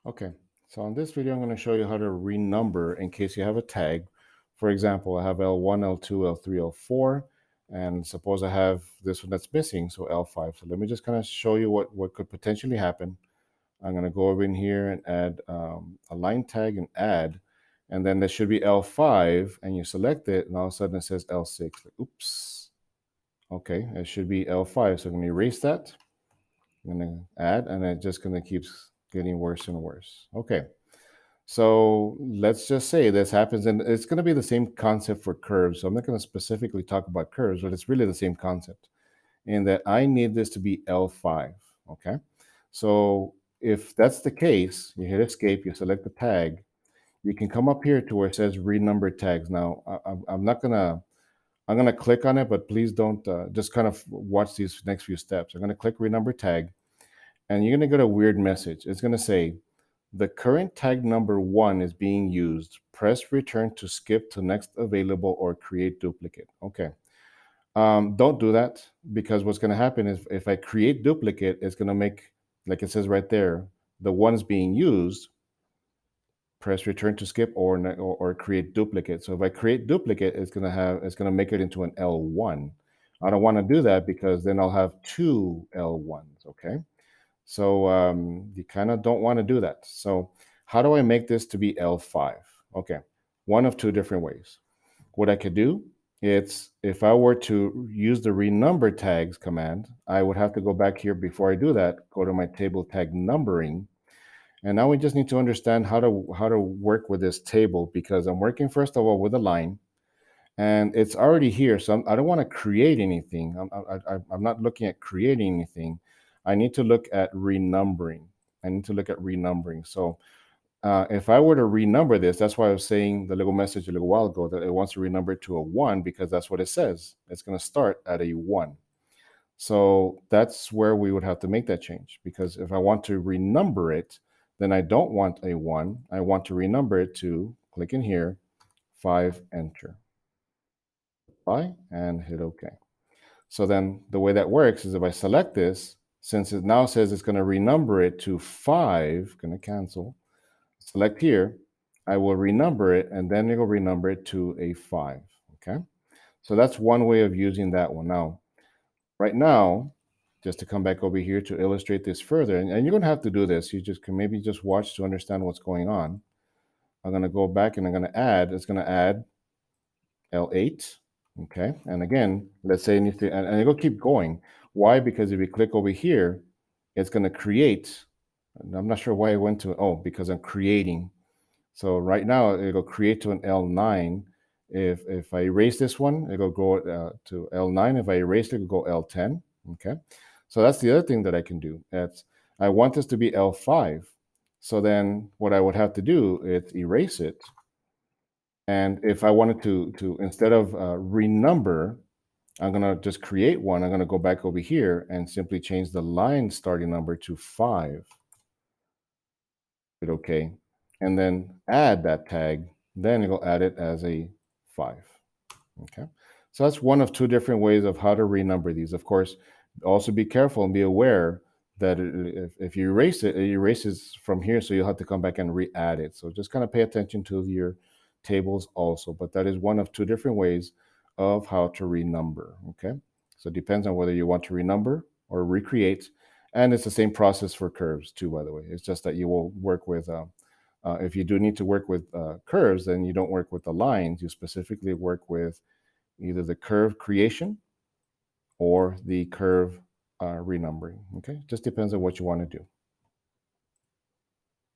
Okay, so in this video, I'm going to show you how to renumber in case you have a tag. For example, I have L1, L2, L3, L4, and suppose I have this one that's missing, so L5. So let me just kind of show you what could potentially happen. I'm going to go over in here and add a line tag and add, and then there should be L5, and you select it, and all of a sudden it says L6. Like, oops. Okay, it should be L5, so I'm going to erase that. I'm going to add, and it just going to keep getting worse and worse. Okay. So let's just say this happens, and it's going to be the same concept for curves. So I'm not going to specifically talk about curves, but it's really the same concept in that I need this to be L5. Okay. So if that's the case, you hit escape, you select the tag, you can come up here to where it says renumber tags. Now, I'm not going to. I'm going to click on it, but please don't just kind of watch these next few steps. I'm going to click renumber tag, and you're going to get a weird message. It's going to say, the current tag number 1 is being used. Press return to skip to next available or create duplicate. Okay. Don't do that, because what's going to happen is if I create duplicate, it's going to make, like it says right there, the ones being used, press return to skip or create duplicate. So if I create duplicate, it's going to make it into an L1. I don't want to do that because then I'll have two L1s. Okay. So you kind of don't want to do that. So how do I make this to be L5? Okay, one of two different ways. What I could do, it's if I were to use the renumber tags command, I would have to go back here before I do that, go to my table tag numbering. And now we just need to understand how to work with this table, because I'm working first of all with a line, and it's already here. So I don't want to create anything. I'm not looking at creating anything. I need to look at renumbering. I need to look at renumbering. So if I were to renumber this, that's why I was saying the little message a little while ago that it wants to renumber to a 1, because that's what it says. It's going to start at a 1. So that's where we would have to make that change, because if I want to renumber it, then I don't want a 1. I want to renumber it to, click in here, 5, enter. And hit OK. So then the way that works is if I select this, since it now says it's going to renumber it to 5, going to cancel, select here, I will renumber it, and then it will renumber it to a 5. Okay. So that's one way of using that one. Now, right now, just to come back over here to illustrate this further, and you're going to have to do this. You just can maybe just watch to understand what's going on. I'm going to go back and I'm going to add, it's going to add L8. Okay. And again, let's say it needs to, and it'll keep going. Why? Because if you click over here, it's going to create. I'm not sure why I went to, oh, because I'm creating. So right now it'll create to an L9. If I erase this one, it'll go to L9. If I erase it, it'll go L10. Okay. So that's the other thing that I can do. I want this to be L5. So then what I would have to do is erase it. And if I wanted to instead of renumber, I'm going to just create one. I'm going to go back over here and simply change the line starting number to 5. Hit OK. And then add that tag. Then it'll add it as a 5. Okay. So that's one of two different ways of how to renumber these. Of course, also be careful and be aware that if you erase it, it erases from here. So you'll have to come back and re-add it. So just kind of pay attention to your tables also. But that is one of two different ways of how to renumber. Okay. So it depends on whether you want to renumber or recreate. And it's the same process for curves too, by the way. It's just that you will work with, if you do need to work with curves, then you don't work with the lines. You specifically work with either the curve creation or the curve renumbering. Okay, just depends on what you want to do.